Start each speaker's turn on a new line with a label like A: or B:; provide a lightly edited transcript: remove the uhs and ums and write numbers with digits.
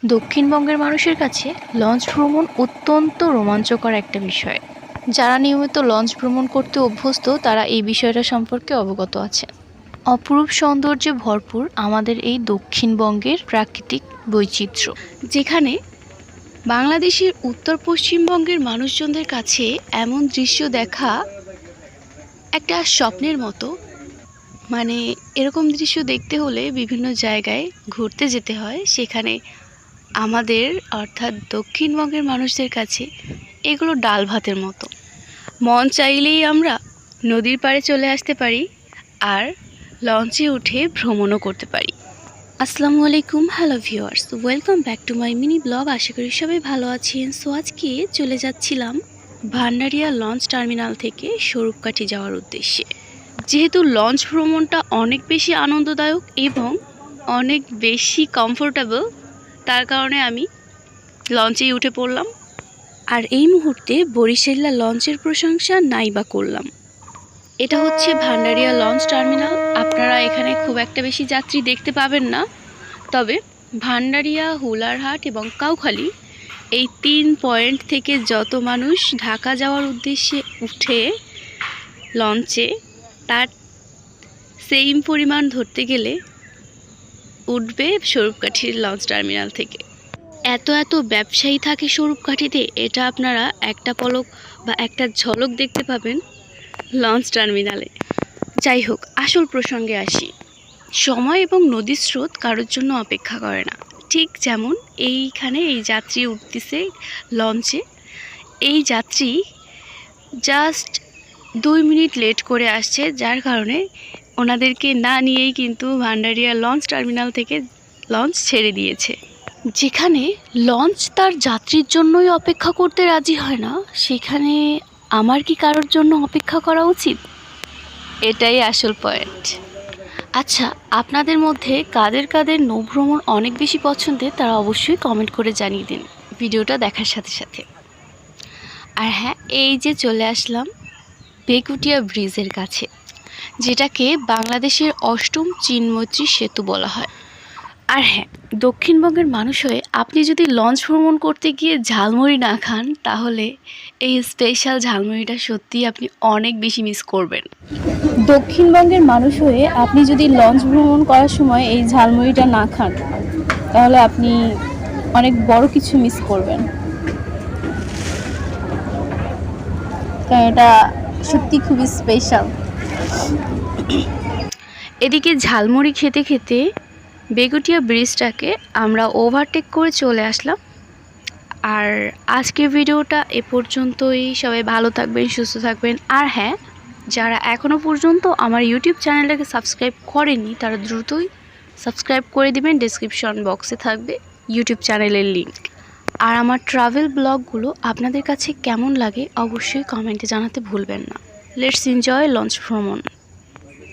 A: দক্ষিণবঙ্গের মানুষের কাছে লঞ্চ ভ্রমণ অত্যন্ত রোমাঞ্চকর একটা বিষয়। যারা নিয়মিত লঞ্চ ভ্রমণ করতে অভ্যস্ত তারা এই বিষয়টা সম্পর্কে অবগত আছে। অপরূপ সৌন্দর্যে ভরপুর আমাদের এই দক্ষিণবঙ্গের প্রাকৃতিক বৈচিত্র্য, যেখানে বাংলাদেশের উত্তর পশ্চিমবঙ্গের মানুষজনদের কাছে এমন দৃশ্য দেখা একটা স্বপ্নের মতো। মানে এরকম দৃশ্য দেখতে হলে বিভিন্ন জায়গায় ঘুরতে যেতে হয়। সেখানে আমাদের অর্থাৎ দক্ষিণবঙ্গের মানুষদের কাছে এগুলো ডাল ভাতের মতো। মন চাইলেই আমরা নদীর পাড়ে চলে আসতে পারি আর লঞ্চে উঠে ভ্রমণও করতে পারি। আসসালামু আলাইকুম, hello viewers, welcome back to my mini blog. আশা করি সবাই ভালো আছেন। সো আজকে চলে যাচ্ছিলাম ভান্ডারিয়া লঞ্চ টার্মিনাল থেকে স্বরূপকাঠি যাওয়ার উদ্দেশ্যে। যেহেতু লঞ্চ ভ্রমণটা অনেক বেশি আনন্দদায়ক এবং অনেক বেশি কমফোর্টেবল, তার কারণে আমি লঞ্চেই উঠে পড়লাম। আর এই মুহূর্তে বরিশাল্লা লঞ্চের প্রশংসা নাইবা করলাম। এটা হচ্ছে ভান্ডারিয়া লঞ্চ টার্মিনাল। আপনারা এখানে খুব একটা বেশি যাত্রী দেখতে পাবেন না, তবে ভান্ডারিয়া, হুলারহাট এবং কাউখালী এই 3 পয়েন্ট থেকে যত মানুষ ঢাকা যাওয়ার উদ্দেশ্যে উঠে লঞ্চে, তার সেম পরিমাণ ধরতে গেলে উঠবে স্বরূপকাঠির লঞ্চ টার্মিনাল থেকে। এত ব্যবসায়ী থাকে স্বরূপকাঠিতে, এটা আপনারা একটা পলক বা একটা ঝলক দেখতে পাবেন লঞ্চ টার্মিনালে। যাই হোক, আসল প্রসঙ্গে আসি। সময় এবং নদীর স্রোত কারোর জন্য অপেক্ষা করে না। ঠিক যেমন এইখানে এই যাত্রী উঠতেছে লঞ্চে, এই যাত্রী জাস্ট 2 মিনিট লেট করে আসছে, যার কারণে ওনাদেরকে না নিয়েই কিন্তু ভান্ডারিয়া লঞ্চ টার্মিনাল থেকে লঞ্চ ছেড়ে দিয়েছে। যেখানে লঞ্চ তার যাত্রীর জন্যই অপেক্ষা করতে রাজি হয় না, সেখানে আমার কি কারোর জন্য অপেক্ষা করা উচিত? এটাই আসল পয়েন্ট। আচ্ছা, আপনাদের মধ্যে কাদের নৌভ্রমণ অনেক বেশি পছন্দের তারা অবশ্যই কমেন্ট করে জানিয়ে দিন ভিডিওটা দেখার সাথে সাথে। আর হ্যাঁ, এই যে চলে আসলাম বেগুটিয়া ব্রিজের কাছে, যেটাকে বাংলাদেশের 8ম চিনমৈত্রী সেতু বলা হয়। আর হ্যাঁ, দক্ষিণবঙ্গের মানুষ হয়ে আপনি যদি লঞ্চ ভ্রমণ করতে গিয়ে ঝালমুড়ি না খান, তাহলে এই স্পেশাল ঝালমুড়িটা সত্যিই আপনি অনেক বেশি মিস করবেন। দক্ষিণবঙ্গের মানুষ হয়ে আপনি যদি লঞ্চ ভ্রমণ করার সময় এই ঝালমুড়িটা না খান, তাহলে আপনি অনেক বড় কিছু মিস করবেন। কারণ এটা সত্যি খুবই স্পেশাল। এদিকে ঝালমুড়ি খেতে খেতে বেগুটিয়া ব্রিজটাকে আমরা ওভারটেক করে চলে আসলাম। আর আজকের ভিডিওটা এ পর্যন্তই। সবাই ভালো থাকবেন, সুস্থ থাকবেন। আর হ্যাঁ, যারা এখনও পর্যন্ত আমার ইউটিউব চ্যানেলটাকে সাবস্ক্রাইব করেননি তারা দ্রুতই সাবস্ক্রাইব করে দিবেন। ডেসক্রিপশন বক্সে থাকবে ইউটিউব চ্যানেলের লিঙ্ক। আর আমার ট্রাভেল ব্লগগুলো আপনাদের কাছে কেমন লাগে অবশ্যই কমেন্টে জানাতে ভুলবেন না। লেটস এনজয় লঞ্চ ভ্রমণ।